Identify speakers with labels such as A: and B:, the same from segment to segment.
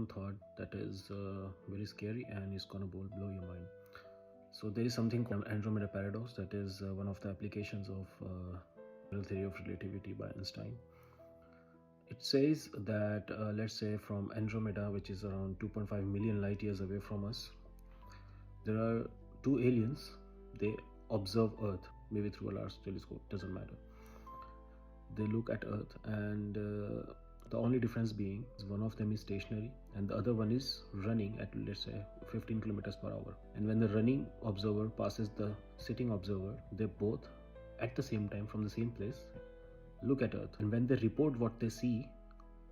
A: one thought that is very scary and is gonna blow your mind. So there is something called Andromeda paradox, that is one of the applications of general theory of relativity by Einstein. It says that let's say from Andromeda, which is around 2.5 million light years away from us, there are two aliens. They observe Earth, maybe through a large telescope, doesn't matter. They look at Earth, and the only difference being one of them is stationary and the other one is running at, let's say, 15 kilometers per hour. And when the running observer passes the sitting observer, they both at the same time from the same place look at Earth, and when they report what they see,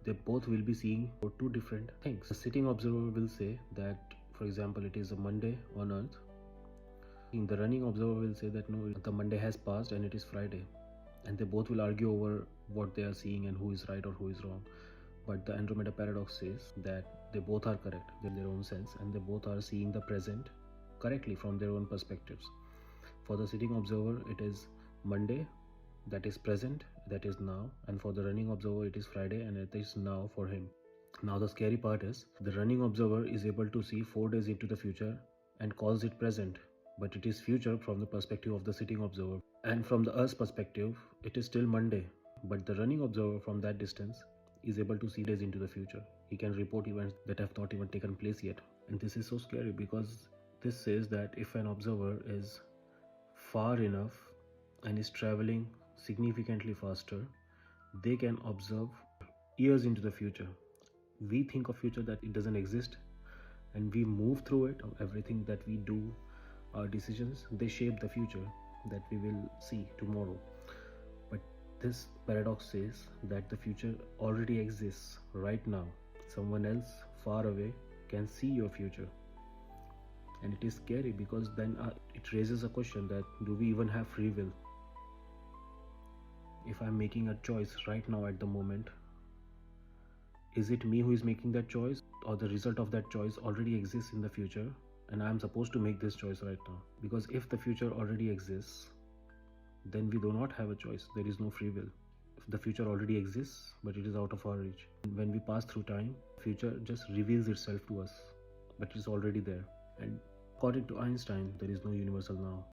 A: they both will be seeing two different things. The sitting observer will say that, for example, it is a Monday on Earth. The running observer will say that no, the Monday has passed and it is Friday. And they both will argue over what they are seeing and who is right or who is wrong. But the Andromeda paradox says that they both are correct in their own sense, and they both are seeing the present correctly from their own perspectives. For the sitting observer, it is Monday, that is present, that is now, and for the running observer it is Friday and it is now for him. Now the scary part is the running observer is able to see 4 days into the future and calls it present, but it is future from the perspective of the sitting observer. And from the Earth's perspective, it is still Monday, but the running observer from that distance is able to see days into the future. He can report events that have not even taken place yet. And this is so scary because this says that if an observer is far enough and is traveling significantly faster, they can observe years into the future. We think of future that it doesn't exist, and we move through it. Everything that we do, our decisions, they shape the future that we will see tomorrow. But this paradox says that the future already exists right now. Someone else far away can see your future. And it is scary because then it raises a question that do we even have free will? If I'm making a choice right now at the moment, is it me who is making that choice, or the result of that choice already exists in the future and I'm supposed to make this choice right now? Because if the future already exists, then we do not have a choice. There is no free will. If the future already exists, but it is out of our reach. When we pass through time, future just reveals itself to us, but it's already there. And according to Einstein, there is no universal now.